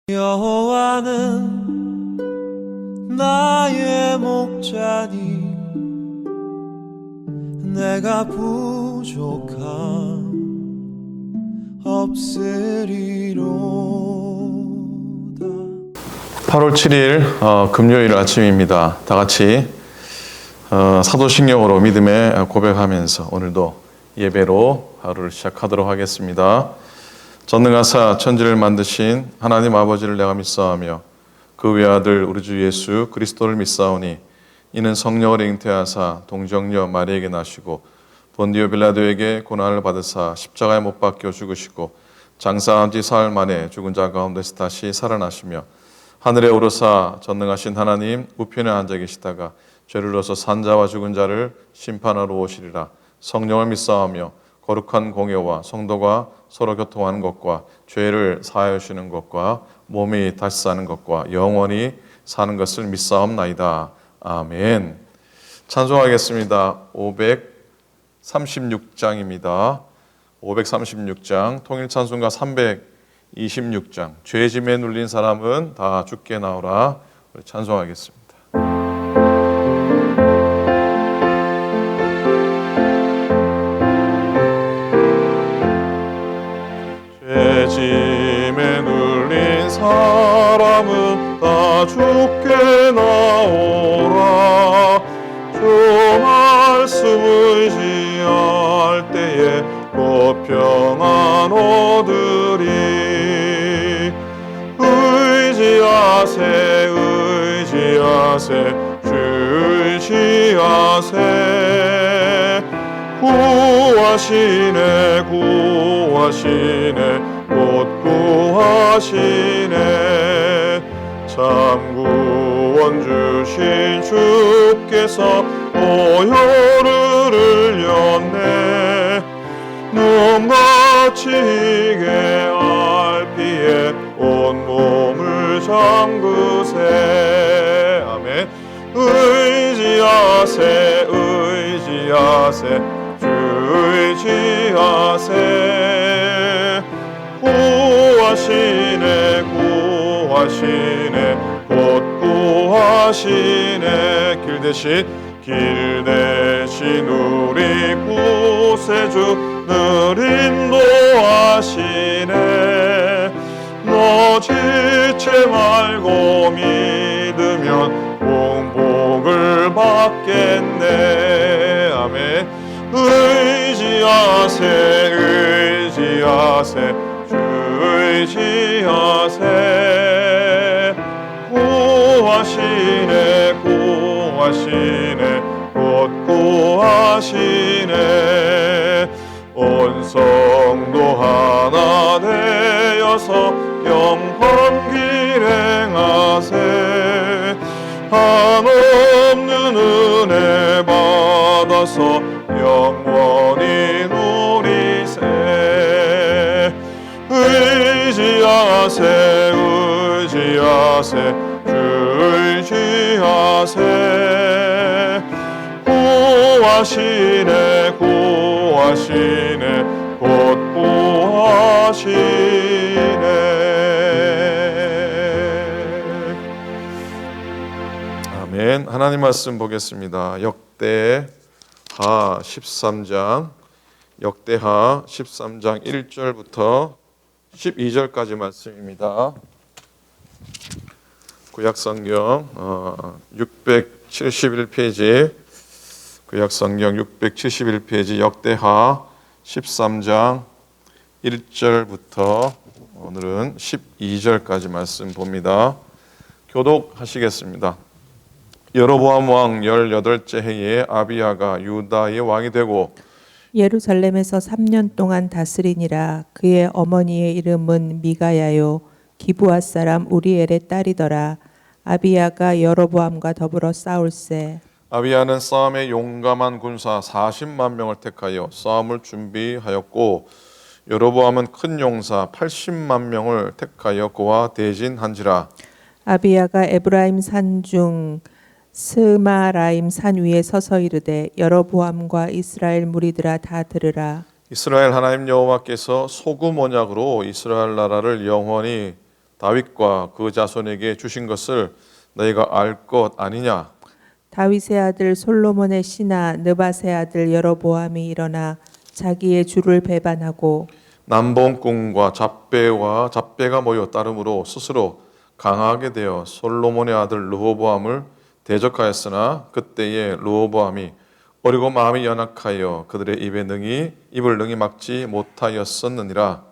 여호와는 나의 목자니 내가 부족함 없으리로다. 8월 7일 금요일 아침입니다. 다 같이 사도신경으로 믿음의 고백하면서 오늘도 예배로 하루를 시작하도록 하겠습니다. 전능하사 천지를 만드신 하나님 아버지를 내가 믿사오며 그 외아들 우리 주 예수 그리스도를 믿사오니 이는 성령을 잉태하사 동정녀 마리에게 나시고 본디오 빌라도에게 고난을 받으사 십자가에 못 박혀 죽으시고 장사한 지 사흘 만에 죽은 자 가운데서 다시 살아나시며 하늘에 오르사 전능하신 하나님 우편에 앉아 계시다가 죄를 져서 산 자와 죽은 자를 심판하러 오시리라. 성령을 믿사오며 거룩한 공예와 성도가 서로 교통하는 것과 죄를 사하여 주시는 것과 몸이 다시 사는 것과 영원히 사는 것을 믿사옵나이다. 아멘. 찬송하겠습니다. 536장입니다. 536장 통일찬송가 326장 죄짐에 눌린 사람은 다 죽게 나오라. 찬송하겠습니다. 죄짐에 눌린 사람은 다 죽게 나오라. 주 말씀 의지할 때에 곧 평안 얻으리. 의지하세 의지하세 주 의지하세. 구하시네 구하시네 곧 구하시네. 참 구원 주신 주께서 오혈을 흘렸네. 눈같이 희게 알피에 온몸을 잠그세. 아멘. 의지하세 의지하세 주 의지하세. 구하시네 구하시네 곧 구하시네. 길 대신 우리 구세주 늘 인도하시네. 너 지체 말고 믿으면 공복을 받겠네. 아멘. 의지하세 의지하세 주 의지하세. 구하시네 구하시네 곧 구하시네. 온 성도 하나 되어서 영원 길행하세. 한없는 은혜 받아서 영원히 누리세. 의지하세 의지하세 주 의지하세. 구하시네 구하시네 곧 구하시네. 아멘. 하나님 말씀 보겠습니다. 역대하 13장 1절부터 12절까지 말씀입니다. 구약성경 671페이지 구약성경 671페이지 역대하 13장 1절부터 오늘은 12절까지 말씀 봅니다. 교독하시겠습니다. 여로보암 왕 18째 해에 아비야가 유다의 왕이 되고 예루살렘에서 3년 동안 다스리니라. 그의 어머니의 이름은 미가야요 기브앗 사람 우리엘의 딸이더라. 아비야가 여로보암과 더불어 싸울세. 아비야는 싸움에 용감한 군사 40만 명을 택하여 싸움을 준비하였고 여로보암은 큰 용사 80만 명을 택하여 그와 대진한지라. 아비야가 에브라임 산중 스마라임 산 위에 서서 이르되 여로보암과 이스라엘 무리들아 다 들으라. 이스라엘 하나님 여호와께서 소금 언약으로 이스라엘 나라를 영원히 다윗과 그 자손에게 주신 것을 너희가 알 것 아니냐? 다윗의 아들 솔로몬의 신하 느밧의 아들 여로보암이 일어나 자기의 주를 배반하고 남봉꾼과 잡배가 모여 따름으로 스스로 강하게 되어 솔로몬의 아들 르호보암을 대적하였으나 그때에 르호보암이 어리고 마음이 연약하여 그들의 입을 능히 막지 못하였었느니라.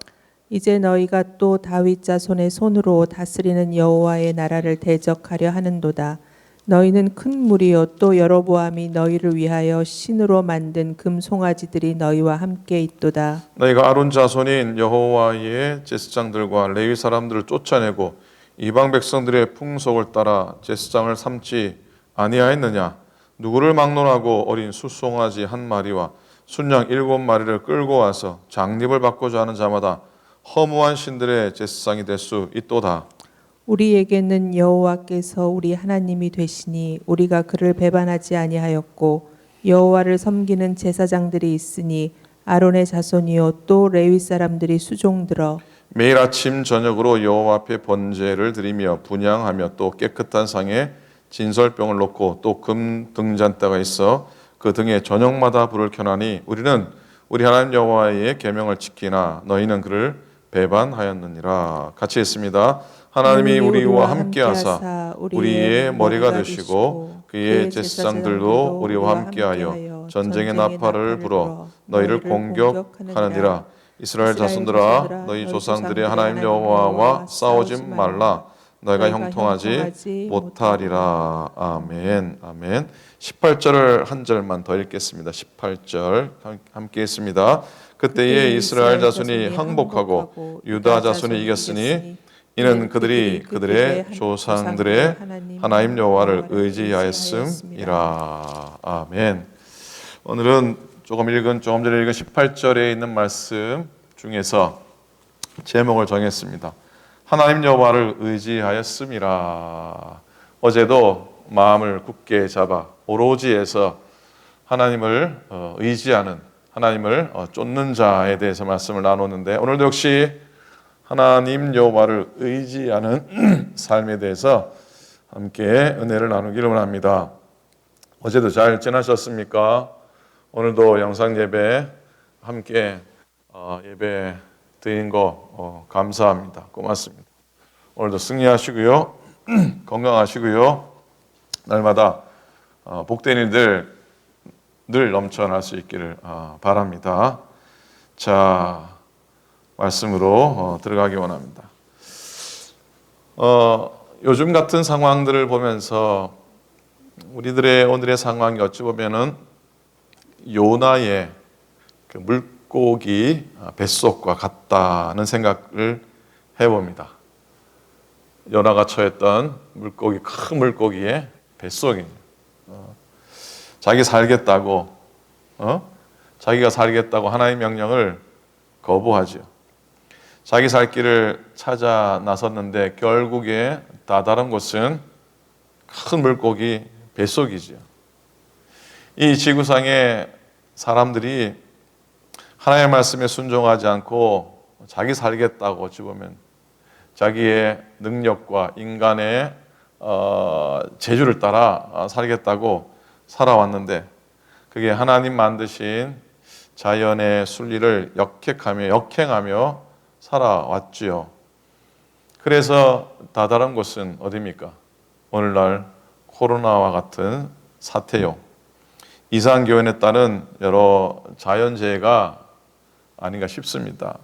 이제 너희가 또 다윗 자손의 손으로 다스리는 여호와의 나라를 대적하려 하는도다. 너희는 큰 무리요 또 여로보암이 너희를 위하여 신으로 만든 금 송아지들이 너희와 함께 있도다. 너희가 아론 자손인 여호와의 제사장들과 레위 사람들을 쫓아내고 이방 백성들의 풍속을 따라 제사장을 삼지 아니하였느냐? 누구를 막론하고 어린 숫송아지 한 마리와 순양 7마리를 끌고 와서 장립을 받고자 하는 자마다 허무한 신들의 제사장이 될 수 있도다. 우리에게는 여호와께서 우리 하나님이 되시니 우리가 그를 배반하지 아니하였고 여호와를 섬기는 제사장들이 있으니 아론의 자손이요 또 레위 사람들이 수종들어 매일 아침 저녁으로 여호와 앞에 번제를 드리며 분향하며 또 깨끗한 상에 진설병을 놓고 또 금 등잔대가 있어 그 등에 저녁마다 불을 켜나니 우리는 우리 하나님 여호와의 계명을 지키나 너희는 그를 배반하였느니라. 같이 했습니다. 하나님이 우리와 함께하사 우리의 머리가 되시고 그의 제사장들도 우리와 함께하여 전쟁의 나팔을 불어 너희를 공격하느니라. 이스라엘 자손들아 너희 조상들의 하나님 여호와와 싸우지 말라. 너희가 형통하지 못하리라. 아멘. 아멘. 18절을 한 절만 더 읽겠습니다. 18절 함께 했습니다. 그때에 이스라엘 자손이 항복하고 유다 자손이 이겼으니 이는 그들이 그들의 조상들의 하나님 여호와를 의지하였음이라. 아멘. 오늘은 조금 전에 읽은 18절에 있는 말씀 중에서 제목을 정했습니다. 하나님 여호와를 의지하였음이라. 어제도 마음을 굳게 잡아 오로지에서 하나님을 의지하는, 하나님을 쫓는 자에 대해서 말씀을 나눴는데 오늘도 역시 하나님 여호와를 의지하는 삶에 대해서 함께 은혜를 나누기를 원합니다. 어제도 잘 지나셨습니까? 오늘도 영상 예배 함께 예배 드린 거 감사합니다. 고맙습니다. 오늘도 승리하시고요. 건강하시고요. 날마다 복된 일들 늘 넘쳐날 수 있기를 바랍니다. 자, 말씀으로 들어가기 원합니다. 요즘 같은 상황들을 보면서 우리들의 오늘의 상황이 어찌 보면은 요나의 그 물고기 뱃속과 같다는 생각을 해봅니다. 요나가 처했던 물고기, 큰 물고기의 뱃속입니다. 자기가 살겠다고 하나님의 명령을 거부하죠. 자기 살 길을 찾아 나섰는데 결국에 다다른 곳은 큰 물고기 뱃속이죠. 이 지구상의 사람들이 하나님의 말씀에 순종하지 않고 자기 살겠다고 어찌 보면 자기의 능력과 인간의 재주를 따라 살겠다고 살아왔는데 그게 하나님 만드신 자연의 순리를 역행하며 살아왔지요. 그래서 다다른 곳은 어디입니까? 오늘날 코로나와 같은 사태요. 이상기온에 따른 여러 자연재해가 아닌가 싶습니다.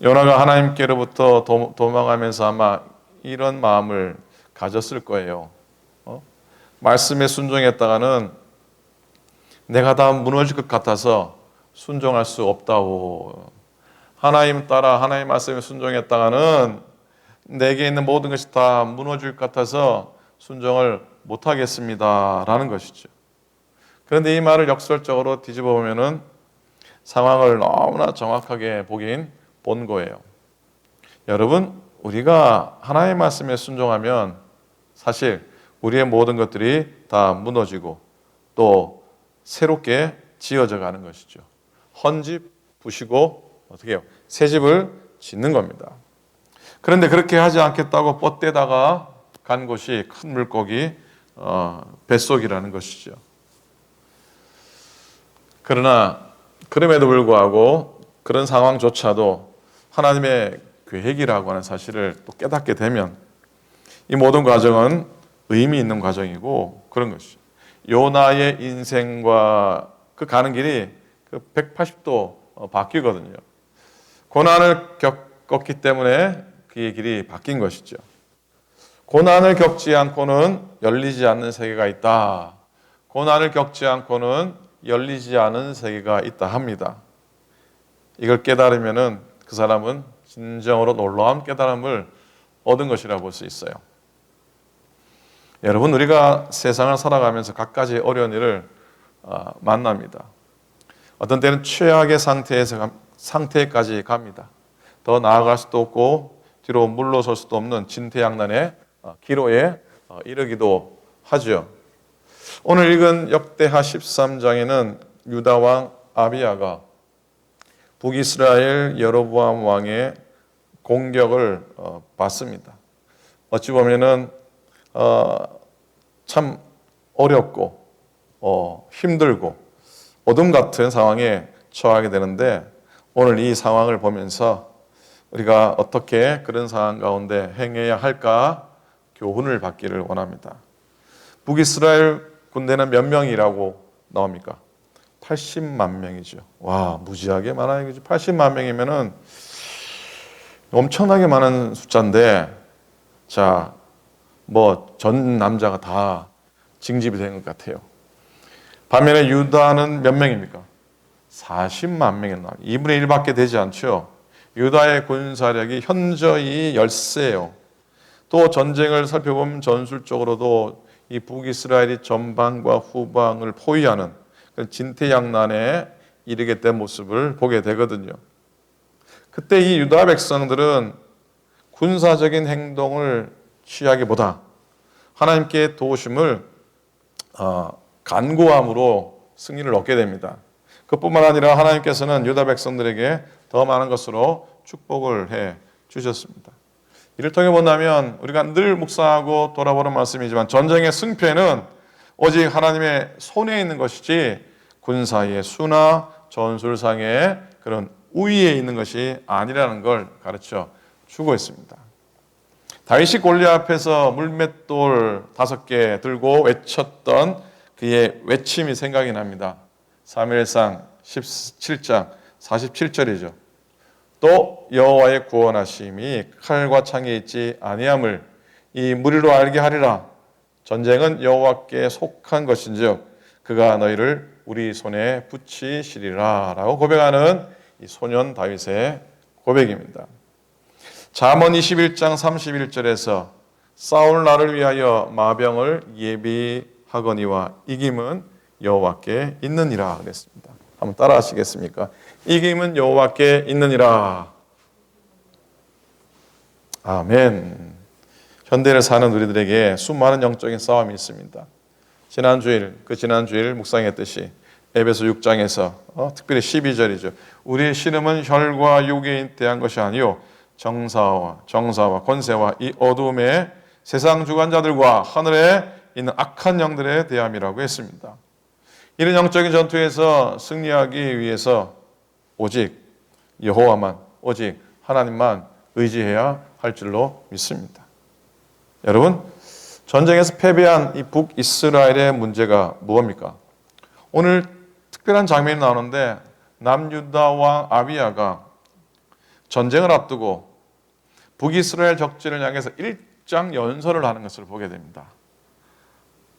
요나가 하나님께로부터 도망하면서 아마 이런 마음을 가졌을 거예요. 말씀에 순종했다가는 내가 다 무너질 것 같아서 순종할 수 없다고. 하나님 따라 하나님 말씀에 순종했다가는 내게 있는 모든 것이 다 무너질 것 같아서 순종을 못하겠습니다 라는 것이죠. 그런데 이 말을 역설적으로 뒤집어 보면은 상황을 너무나 정확하게 보긴 본 거예요. 여러분, 우리가 하나님의 말씀에 순종하면 사실 우리의 모든 것들이 다 무너지고 또 새롭게 지어져 가는 것이죠. 헌집 부시고 어떻게 해요? 새 집을 짓는 겁니다. 그런데 그렇게 하지 않겠다고 뻗대다가 간 곳이 큰 물고기 뱃속이라는 것이죠. 그러나 그럼에도 불구하고 그런 상황조차도 하나님의 계획이라고 하는 사실을 또 깨닫게 되면 이 모든 과정은 의미 있는 과정이고 그런 것이죠. 요나의 인생과 그 가는 길이 180도 바뀌거든요. 고난을 겪었기 때문에 그의 길이 바뀐 것이죠. 고난을 겪지 않고는 열리지 않는 세계가 있다. 고난을 겪지 않고는 열리지 않은 세계가 있다 합니다. 이걸 깨달으면은 그 사람은 진정으로 놀라운 깨달음을 얻은 것이라 볼 수 있어요. 여러분, 우리가 세상을 살아가면서 갖가지 어려운 일을 만납니다. 어떤 때는 최악의 상태까지 갑니다. 더 나아갈 수도 없고 뒤로 물러설 수도 없는 진퇴양난의 기로에 이르기도 하죠. 오늘 읽은 역대하 13장에는 유다 왕 아비야가 북이스라엘 여로보암 왕의 공격을 받습니다. 어찌 보면은 참 어렵고 힘들고 어둠 같은 상황에 처하게 되는데 오늘 이 상황을 보면서 우리가 어떻게 그런 상황 가운데 행해야 할까 교훈을 받기를 원합니다. 북이스라엘 군대는 몇 명이라고 나옵니까? 80만 명이죠. 와, 무지하게 많아요. 80만 명이면은 엄청나게 많은 숫자인데, 자, 전 남자가 다 징집이 된 것 같아요. 반면에 유다는 몇 명입니까? 40만 명이 나와요. 2분의 1밖에 되지 않죠. 유다의 군사력이 현저히 열세예요. 또 전쟁을 살펴보면 전술적으로도 이 북이스라엘이 전방과 후방을 포위하는 진퇴양난에 이르게 된 모습을 보게 되거든요. 그때 이 유다 백성들은 군사적인 행동을 취하기보다 하나님께 도우심을 간구함으로 승리를 얻게 됩니다. 그뿐만 아니라 하나님께서는 유다 백성들에게 더 많은 것으로 축복을 해 주셨습니다. 이를 통해 본다면 우리가 늘 묵상하고 돌아보는 말씀이지만 전쟁의 승패는 오직 하나님의 손에 있는 것이지 군사의 수나 전술상의 그런 우위에 있는 것이 아니라는 걸 가르쳐 주고 있습니다. 다윗이 골리앗 앞에서 물맷돌 5개 들고 외쳤던 그의 외침이 생각이 납니다. 사무엘상 17장 47절이죠. 또 여호와의 구원하심이 칼과 창에 있지 아니함을 이 무리로 알게 하리라. 전쟁은 여호와께 속한 것인즉 그가 너희를 우리 손에 붙이시리라 라고 고백하는 이 소년 다윗의 고백입니다. 잠언 21장 31절에서 싸울 나를 위하여 마병을 예비하거니와 이김은 여호와께 있느니라 그랬습니다. 한번 따라 하시겠습니까? 이김은 여호와께 있느니라. 아멘. 현대를 사는 우리들에게 수많은 영적인 싸움이 있습니다. 지난주일 묵상했듯이 에베소 6장에서 특별히 12절이죠. 우리의 씨름은 혈과 육에 대한 것이 아니요 정사와 권세와 이 어둠의 세상 주관자들과 하늘에 있는 악한 영들에 대함이라고 했습니다. 이런 영적인 전투에서 승리하기 위해서 오직 여호와만, 오직 하나님만 의지해야 할 줄로 믿습니다. 여러분, 전쟁에서 패배한 이 북이스라엘의 문제가 무엇입니까? 오늘 특별한 장면이 나오는데 남유다 왕 아비야가 전쟁을 앞두고 북이스라엘 적진을 향해서 일장 연설을 하는 것을 보게 됩니다.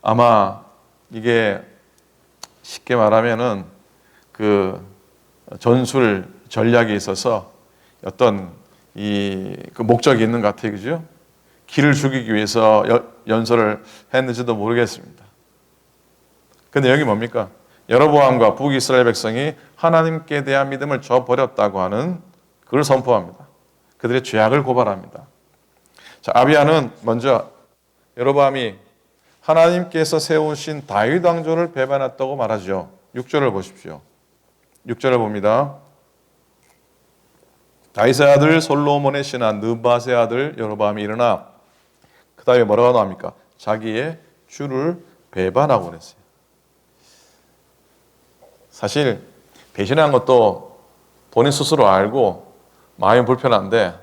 아마 이게 쉽게 말하면은 그 전술 전략에 있어서 어떤 그 목적이 있는 것 같아요, 그죠? 기를 죽이기 위해서 연설을 했는지도 모르겠습니다. 근데 여기 뭡니까? 여로보암과 북이스라엘 백성이 하나님께 대한 믿음을 저버렸다고 하는 그걸 선포합니다. 그들의 죄악을 고발합니다. 자, 아비야는 먼저 여로보암이 하나님께서 세우신 다윗 왕조를 배반했다고 말하죠. 6절을 보십시오. 6절을 봅니다. 다윗의 아들 솔로몬의 신하 느밧의 아들 여로보암이 일어나 그 다음에 뭐라고 나옵니까? 자기의 주를 배반하고 그랬어요. 사실 배신한 것도 본인 스스로 알고 마음이 불편한데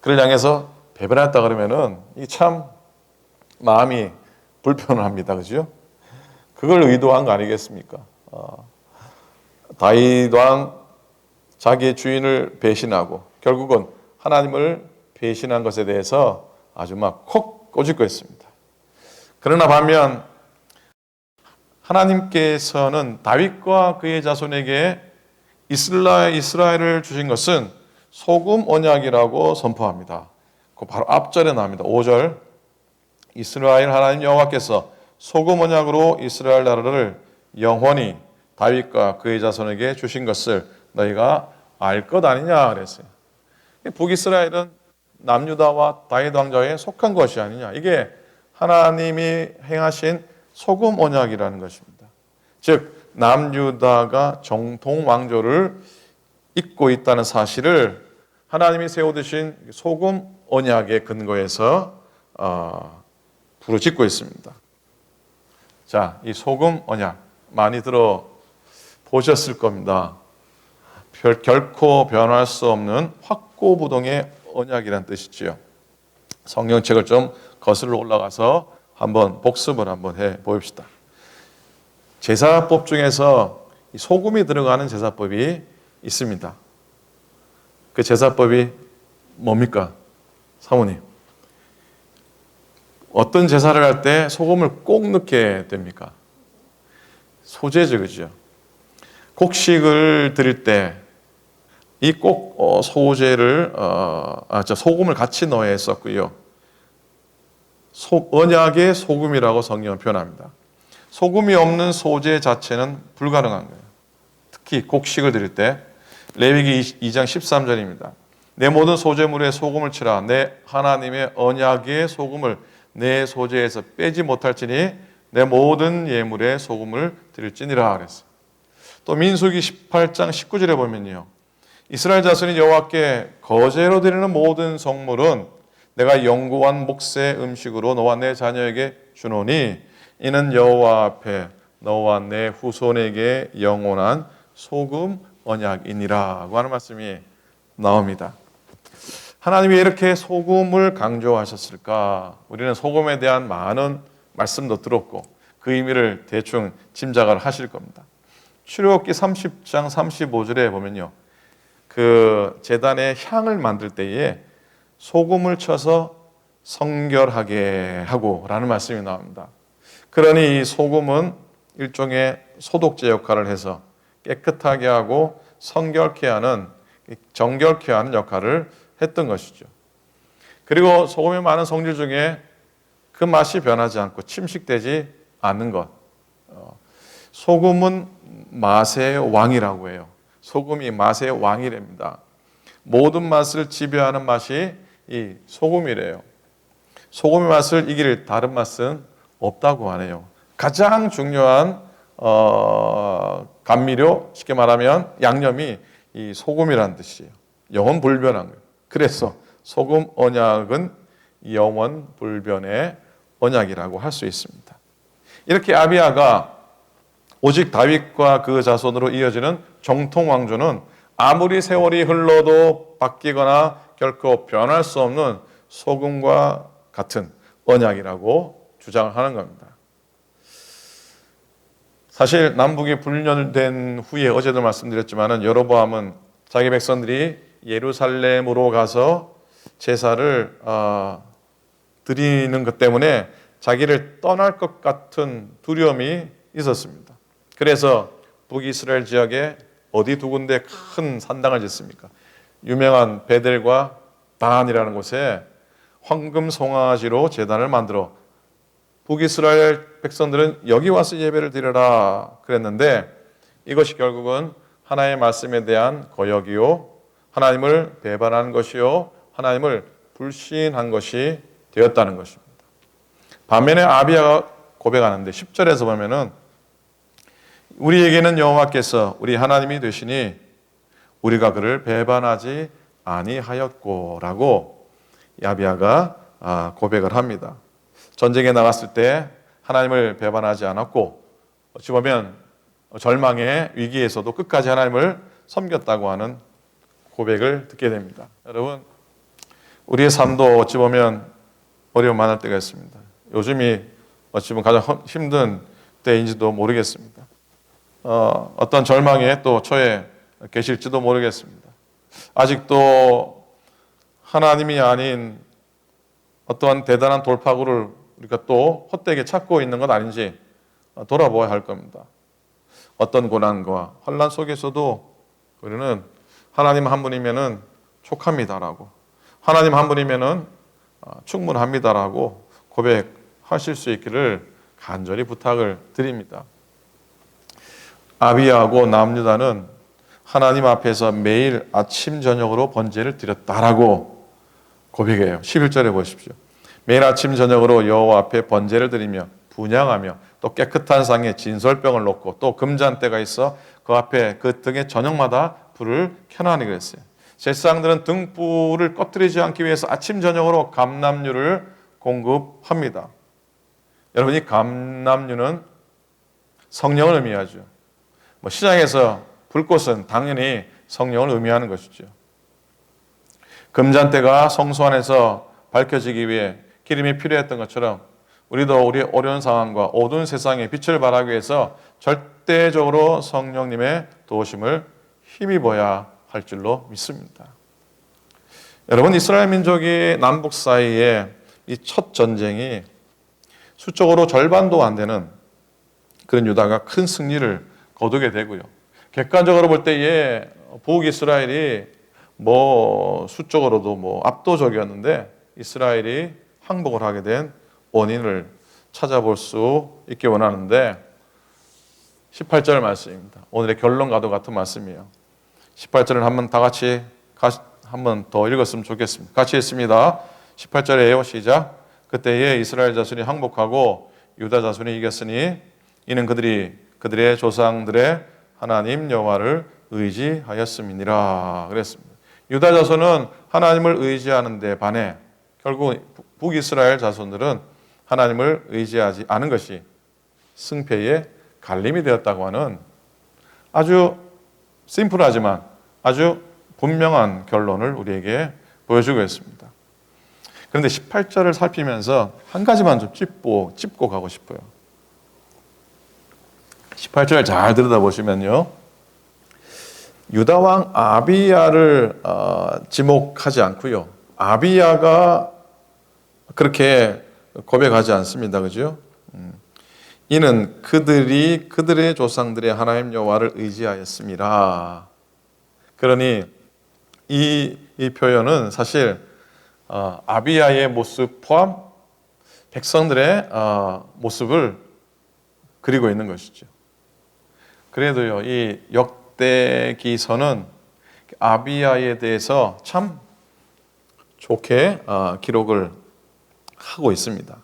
그를 향해서 배반했다 그러면은 이 참 마음이 불편합니다, 그죠? 그걸 의도한 거 아니겠습니까? 다윗 왕 자기의 주인을 배신하고 결국은 하나님을 배신한 것에 대해서 아주 막 콕 꼬집고 있습니다. 그러나 반면 하나님께서는 다윗과 그의 자손에게 이스라엘을 주신 것은 소금 언약이라고 선포합니다. 그 바로 앞절에 나옵니다. 5절 이스라엘 하나님 여호와께서 소금 언약으로 이스라엘 나라를 영원히 다윗과 그의 자손에게 주신 것을 너희가 알 것 아니냐 그랬어요. 북이스라엘은 남유다와 다윗 왕자에 속한 것이 아니냐. 이게 하나님이 행하신 소금 언약이라는 것입니다. 즉 남유다가 정통 왕조를 잇고 있다는 사실을 하나님이 세워두신 소금 언약의 근거에서 부르짖고 있습니다. 자, 이 소금 언약 많이 들어 보셨을 겁니다. 결코 변할 수 없는 확고부동의 언약이란 뜻이지요. 성경책을 좀 거슬러 올라가서 한번 복습을 한번 해 보입시다. 제사법 중에서 소금이 들어가는 제사법이 있습니다. 그 제사법이 뭡니까? 사모님. 어떤 제사를 할 때 소금을 꼭 넣게 됩니까? 소제죠, 그죠? 곡식을 드릴 때 이 꼭 소제를 소금을 같이 넣어야 했었고요. 언약의 소금이라고 성경은 표현합니다. 소금이 없는 소제 자체는 불가능한 거예요. 특히 곡식을 드릴 때 레위기 2장 13절입니다. 내 모든 소제물에 소금을 치라. 내 하나님의 언약의 소금을 내 소제에서 빼지 못할지니 내 모든 예물에 소금을 드릴지니라 그랬어요. 또 민수기 18장 19절에 보면요. 이스라엘 자손이 여호와께 거제로 드리는 모든 성물은 내가 영구한 몫의 음식으로 너와 내 자녀에게 주노니 이는 여호와 앞에 너와 내 후손에게 영원한 소금 언약이니라고 하는 말씀이 나옵니다. 하나님이 이렇게 소금을 강조하셨을까? 우리는 소금에 대한 많은 말씀도 들었고 그 의미를 대충 짐작을 하실 겁니다. 출애굽기 30장 35절에 보면요. 그 제단에 향을 만들 때에 소금을 쳐서 성결하게 하고 라는 말씀이 나옵니다. 그러니 이 소금은 일종의 소독제 역할을 해서 깨끗하게 하고 성결케 하는, 정결케 하는 역할을 했던 것이죠. 그리고 소금의 많은 성질 중에 그 맛이 변하지 않고 침식되지 않는 것. 소금은 맛의 왕이라고 해요. 소금이 맛의 왕이랍니다. 모든 맛을 지배하는 맛이 이 소금이래요. 소금의 맛을 이길 다른 맛은 없다고 하네요. 가장 중요한 감미료, 쉽게 말하면 양념이 이 소금이라는 뜻이에요. 영원 불변한 거예요. 그래서 소금 언약은 영원 불변의 언약이라고 할 수 있습니다. 이렇게 아비야가 오직 다윗과 그 자손으로 이어지는 정통 왕조는 아무리 세월이 흘러도 바뀌거나 결코 변할 수 없는 소금과 같은 언약이라고 주장을 하는 겁니다. 사실 남북이 분열된 후에 어제도 말씀드렸지만 여로보암은 자기 백성들이 예루살렘으로 가서 제사를 드리는 것 때문에 자기를 떠날 것 같은 두려움이 있었습니다. 그래서 북이스라엘 지역에 어디 두 군데 큰 산당을 짓습니까? 유명한 베델과 단이라는 곳에 황금 송아지로 제단을 만들어 북이스라엘 백성들은 여기 와서 예배를 드려라 그랬는데 이것이 결국은 하나님의 말씀에 대한 거역이요, 하나님을 배반한 것이요, 하나님을 불신한 것이 되었다는 것입니다. 반면에 아비야가 고백하는데 10절에서 보면은 우리에게는 여호와께서 우리 하나님이 되시니 우리가 그를 배반하지 아니하였고라고 아비야가 고백을 합니다. 전쟁에 나갔을 때 하나님을 배반하지 않았고 어찌 보면 절망의 위기에서도 끝까지 하나님을 섬겼다고 하는 고백을 듣게 됩니다. 여러분, 우리의 삶도 어찌 보면 어려움 많을 때가 있습니다. 요즘이 어찌 보면 가장 힘든 때인지도 모르겠습니다. 어떤 절망에 또 처해 계실지도 모르겠습니다. 아직도 하나님이 아닌 어떠한 대단한 돌파구를 우리가 또 헛되게 찾고 있는 건 아닌지 돌아보아야 할 겁니다. 어떤 고난과 환난 속에서도 우리는 하나님 한 분이면은 족합니다라고, 하나님 한 분이면은 충분합니다라고 고백하실 수 있기를 간절히 부탁을 드립니다. 아비야하고 남유다는 하나님 앞에서 매일 아침 저녁으로 번제를 드렸다라고 고백해요. 11절에 보십시오. 매일 아침 저녁으로 여호와 앞에 번제를 드리며 분향하며 또 깨끗한 상에 진설병을 놓고 또 금잔대가 있어 그 앞에 그 등에 저녁마다 불을 켜나니 그랬어요. 제사장들은 등불을 꺼뜨리지 않기 위해서 아침 저녁으로 감람류를 공급합니다. 여러분, 이 감람류는 성령을 의미하죠. 시장에서 불꽃은 당연히 성령을 의미하는 것이죠. 금잔대가 성소 안에서 밝혀지기 위해 기름이 필요했던 것처럼 우리도 우리 어려운 상황과 어두운 세상에 빛을 발하기 위해서 절대적으로 성령님의 도우심을 힘입어야 할 줄로 믿습니다. 여러분, 이스라엘 민족이 남북 사이에 이 첫 전쟁이 수적으로 절반도 안 되는 그런 유다가 큰 승리를 거두게 되고요. 객관적으로 볼 때에 북이스라엘이 수적으로도 압도적이었는데 이스라엘이 항복을 하게 된 원인을 찾아볼 수 있게 원하는데 18절 말씀입니다. 오늘의 결론과도 같은 말씀이에요. 18절을 한번 다 같이 한번 더 읽었으면 좋겠습니다. 같이 읽습니다. 18절에요. 시작. 그때에 이스라엘 자손이 항복하고 유다 자손이 이겼으니 이는 그들의 조상들의 하나님 여호와를 의지하였음이니라 그랬습니다. 유다 자손은 하나님을 의지하는 데 반해 결국 북이스라엘 자손들은 하나님을 의지하지 않은 것이 승패의 갈림이 되었다고 하는 아주 심플하지만 아주 분명한 결론을 우리에게 보여주고 있습니다. 그런데 18절을 살피면서 한 가지만 좀 짚고 가고 싶어요. 18절 잘 들여다보시면요, 유다 왕 아비야를 지목하지 않고요, 아비야가 그렇게 고백하지 않습니다. 그죠? 이는 그들의 조상들의 하나님 여호와를 의지하였습니다. 그러니 이 표현은 사실 아비야의 모습 포함 백성들의 모습을 그리고 있는 것이죠. 그래도요, 이 역대기서는 아비야에 대해서 참 좋게 기록을 하고 있습니다.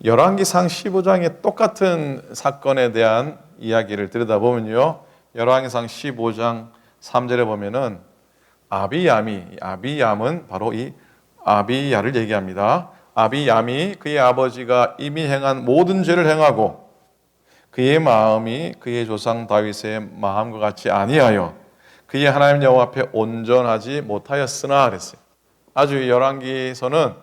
열왕기상 15장의 똑같은 사건에 대한 이야기를 들여다보면요, 열왕기상 15장 3절에 보면은 아비얌은 바로 이 아비야를 얘기합니다. 아비얌이 그의 아버지가 이미 행한 모든 죄를 행하고 그의 마음이 그의 조상 다윗의 마음과 같이 아니하여 그의 하나님 여호와 앞에 온전하지 못하였으나 그랬어요. 아주 열왕기서는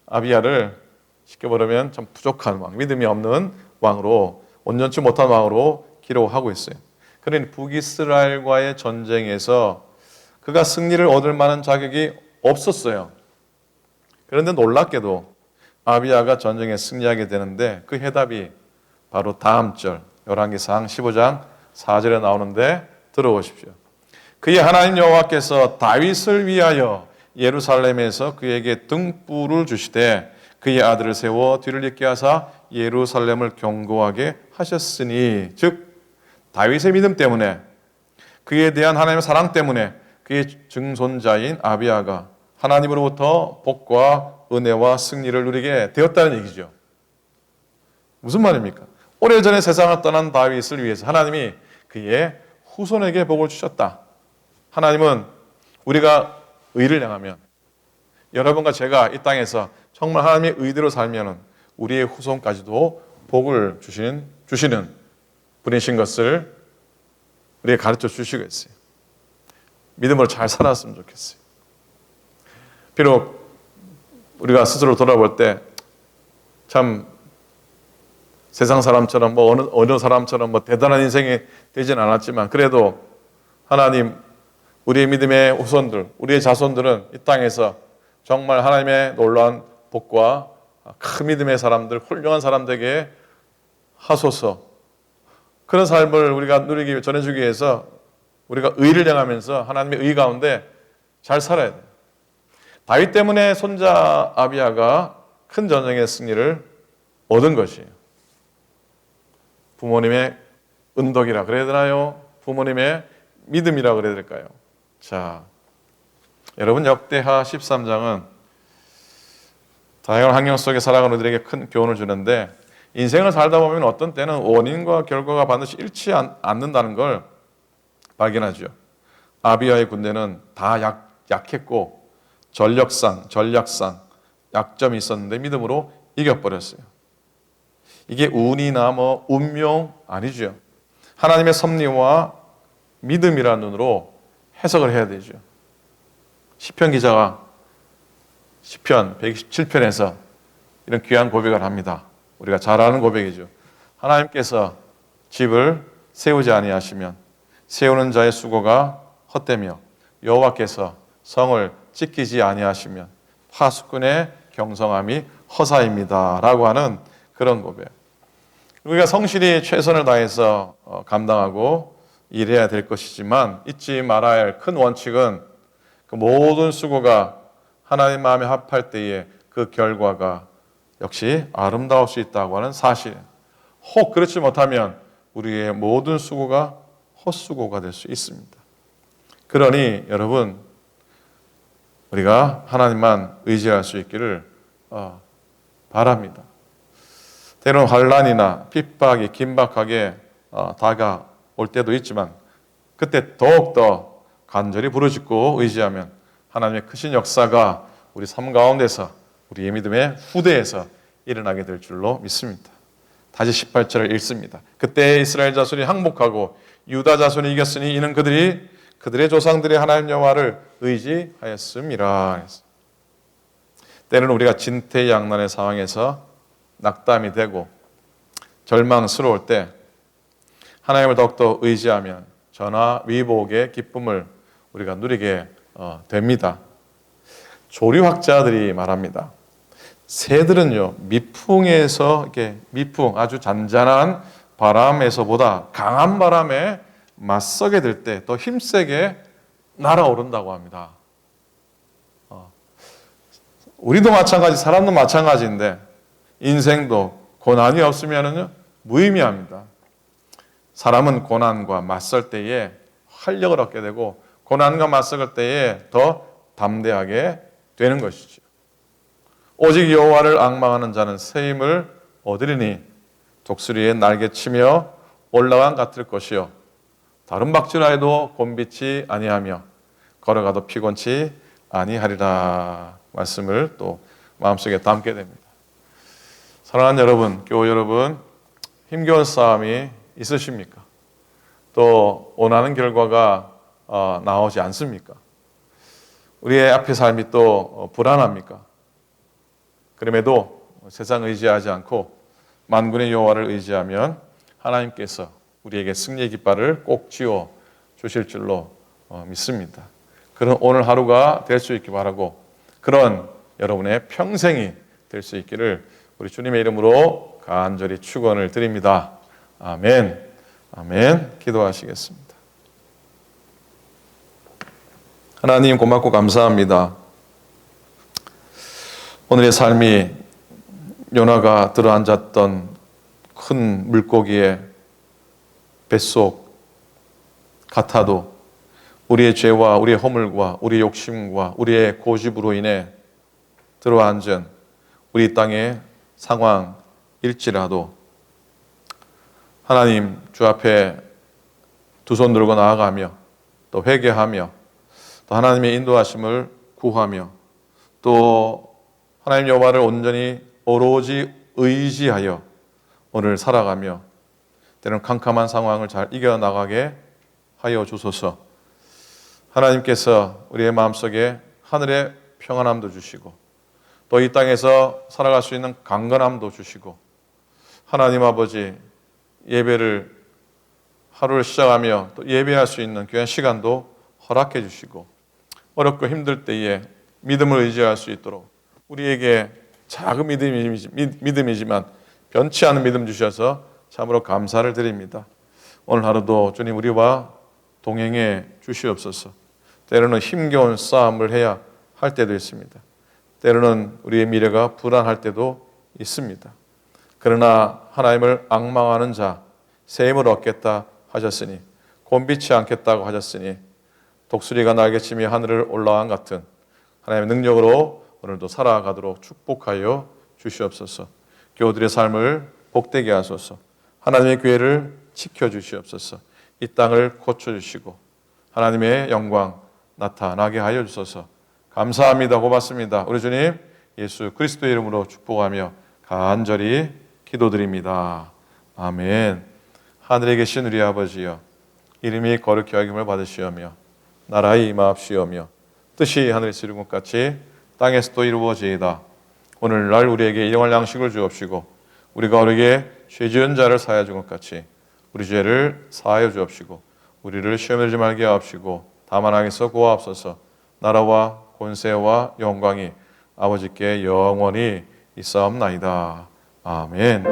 아비야를 쉽게 말하면 참 부족한 왕, 믿음이 없는 왕으로, 온전치 못한 왕으로 기록하고 있어요. 그러니 북이스라엘과의 전쟁에서 그가 승리를 얻을 만한 자격이 없었어요. 그런데 놀랍게도 아비야가 전쟁에 승리하게 되는데 그 해답이 바로 다음 절 열왕기상 15장 4절에 나오는데 들어보십시오. 그의 하나님 여호와께서 다윗을 위하여 예루살렘에서 그에게 등불을 주시되 그의 아들을 세워 뒤를 잇게 하사 예루살렘을 견고하게 하셨으니, 즉 다윗의 믿음 때문에, 그에 대한 하나님의 사랑 때문에 그의 증손자인 아비야가 하나님으로부터 복과 은혜와 승리를 누리게 되었다는 얘기죠. 무슨 말입니까? 오래전에 세상을 떠난 다윗을 위해서 하나님이 그의 후손에게 복을 주셨다. 하나님은 우리가 의를 행하면, 여러분과 제가 이 땅에서 정말 하나님의 의대로 살면 우리의 후손까지도 복을 주시는 분이신 것을 우리에게 가르쳐 주시겠어요. 믿음으로 잘 살았으면 좋겠어요. 비록 우리가 스스로 돌아볼 때 참 세상 사람처럼 어느 사람처럼 대단한 인생이 되진 않았지만, 그래도 하나님, 우리의 믿음의 후손들, 우리의 자손들은 이 땅에서 정말 하나님의 놀라운 복과 큰 믿음의 사람들, 훌륭한 사람들에게 하소서. 그런 삶을 우리가 전해주기 위해서 우리가 의를 행하면서 하나님의 의 가운데 잘 살아야 돼요. 다윗 때문에 손자 아비야가 큰 전쟁의 승리를 얻은 것이에요. 부모님의 은덕이라 그래야 되나요? 부모님의 믿음이라 그래야 될까요? 자, 여러분, 역대하 13장은 다양한 환경 속에 살아가는 우리에게 큰 교훈을 주는데, 인생을 살다 보면 어떤 때는 원인과 결과가 반드시 일치 않는다는 걸 발견하죠. 아비야의 군대는 다 약했고 전략상 약점이 있었는데 믿음으로 이겨버렸어요. 이게 운이나 운명 아니죠. 하나님의 섭리와 믿음이라는 눈으로 해석을 해야 되죠. 시편 기자가 시편 127편에서 이런 귀한 고백을 합니다. 우리가 잘 아는 고백이죠. 하나님께서 집을 세우지 아니하시면 세우는 자의 수고가 헛되며, 여호와께서 성을 지키지 아니하시면 파수꾼의 경성함이 허사입니다 라고 하는 그런 고백. 우리가 성실히 최선을 다해서 감당하고 일해야 될 것이지만, 잊지 말아야 할 큰 원칙은 그 모든 수고가 하나님 마음에 합할 때에 그 결과가 역시 아름다울 수 있다고 하는 사실. 혹 그렇지 못하면 우리의 모든 수고가 헛수고가 될 수 있습니다. 그러니 여러분, 우리가 하나님만 의지할 수 있기를 바랍니다. 때로는 환난이나 핍박이 긴박하게 다가올 때도 있지만, 그때 더욱더 간절히 부르짖고 의지하면 하나님의 크신 역사가 우리 삶 가운데서, 우리의 믿음의 후대에서 일어나게 될 줄로 믿습니다. 다시 18절을 읽습니다. 그때 이스라엘 자손이 항복하고 유다 자손이 이겼으니 이는 그들의 조상들의 하나님 여호와를 의지하였음이라. 때는 우리가 진퇴양난의 상황에서 낙담이 되고 절망스러울 때 하나님을 더욱더 의지하면 전화위복의 기쁨을 우리가 누리게 됩니다. 조류학자들이 말합니다. 새들은요, 미풍에서 미풍, 아주 잔잔한 바람에서보다 강한 바람에 맞서게 될 때 더 힘세게 날아오른다고 합니다. 우리도 마찬가지, 사람도 마찬가지인데 인생도 고난이 없으면은 무의미합니다. 사람은 고난과 맞설 때에 활력을 얻게 되고 고난과 맞설 때에 더 담대하게 되는 것이죠. 오직 여호와를 앙망하는 자는 새 힘을 얻으리니 독수리의 날개치며 올라간 같을 것이요 다른 박질하여도 곤비치 아니하며 걸어가도 피곤치 아니하리라. 말씀을 또 마음속에 담게 됩니다. 사랑하는 여러분, 교우 여러분, 힘겨운 싸움이 있으십니까? 또 원하는 결과가 나오지 않습니까? 우리의 앞의 삶이 또 불안합니까? 그럼에도 세상 의지하지 않고 만군의 여호와를 의지하면 하나님께서 우리에게 승리의 깃발을 꼭 쥐어 주실 줄로 믿습니다. 그런 오늘 하루가 될 수 있기 바라고, 그런 여러분의 평생이 될 수 있기를 우리 주님의 이름으로 간절히 축원을 드립니다. 아멘. 아멘. 기도하시겠습니다. 하나님, 고맙고 감사합니다. 오늘의 삶이 요나가 들어앉았던 큰 물고기의 뱃속 같아도 우리의 죄와 우리의 허물과 우리의 욕심과 우리의 고집으로 인해 들어앉은 우리 땅의 상황일지라도 하나님 주 앞에 두 손 들고 나아가며 또 회개하며 또 하나님의 인도하심을 구하며 또 하나님 여호와를 온전히 오로지 의지하여 오늘 살아가며 때로는 캄캄한 상황을 잘 이겨나가게 하여 주소서. 하나님께서 우리의 마음속에 하늘의 평안함도 주시고 또 이 땅에서 살아갈 수 있는 강건함도 주시고 하나님 아버지 예배를 하루를 시작하며 또 예배할 수 있는 귀한 시간도 허락해 주시고 어렵고 힘들 때에 믿음을 의지할 수 있도록 우리에게 작은 믿음이지만 변치 않은 믿음 주셔서 참으로 감사를 드립니다. 오늘 하루도 주님 우리와 동행해 주시옵소서. 때로는 힘겨운 싸움을 해야 할 때도 있습니다. 때로는 우리의 미래가 불안할 때도 있습니다. 그러나 하나님을 앙망하는 자 새 힘을 얻겠다 하셨으니 곤비치 않겠다고 하셨으니 독수리가 날개치며 하늘을 올라간 같은 하나님의 능력으로 오늘도 살아가도록 축복하여 주시옵소서. 교우들의 삶을 복되게 하소서. 하나님의 교회를 지켜주시옵소서. 이 땅을 고쳐주시고 하나님의 영광 나타나게 하여 주소서. 감사합니다. 고맙습니다. 우리 주님 예수 그리스도의 이름으로 축복하며 간절히 기도드립니다. 아멘. 하늘에 계신 우리 아버지여, 이름이 거룩히 여김을 받으시오며 나라의 임하옵시오며 뜻이 하늘에서 이룬 것 같이 땅에서도 이루어지이다. 오늘날 우리에게 일용할 양식을 주옵시고 우리가 우리에게 죄 지은 자를 사하여 준 것 같이 우리 죄를 사하여 주옵시고 우리를 시험에 들지 말게 하옵시고 다만 악에서 구하옵소서. 나라와 권세와 영광이 아버지께 영원히 있사옵나이다. 아멘.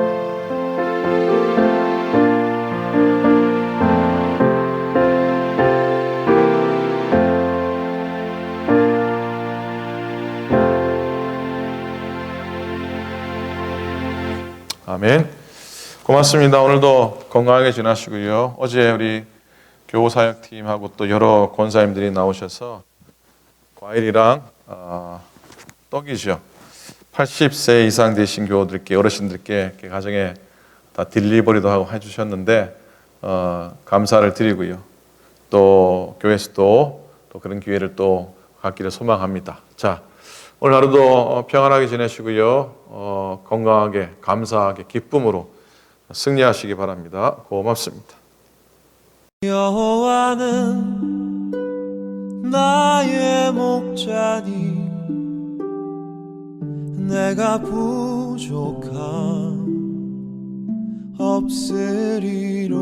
아멘. 고맙습니다. 오늘도 건강하게 지나시고요. 어제 우리 교우사역팀하고 또 여러 권사님들이 나오셔서 과일이랑 떡이죠. 80세 이상 되신 교우들께 어르신들께 이렇게 가정에 다 딜리버리도 하고 해주셨는데 감사를 드리고요. 또 교회에서도 또 그런 기회를 또 갖기를 소망합니다. 자, 오늘 하루도 평안하게 지내시고요. 건강하게, 감사하게, 기쁨으로 승리하시기 바랍니다. 고맙습니다. 여호와는 나의 목자니 내가 부족함 없으리로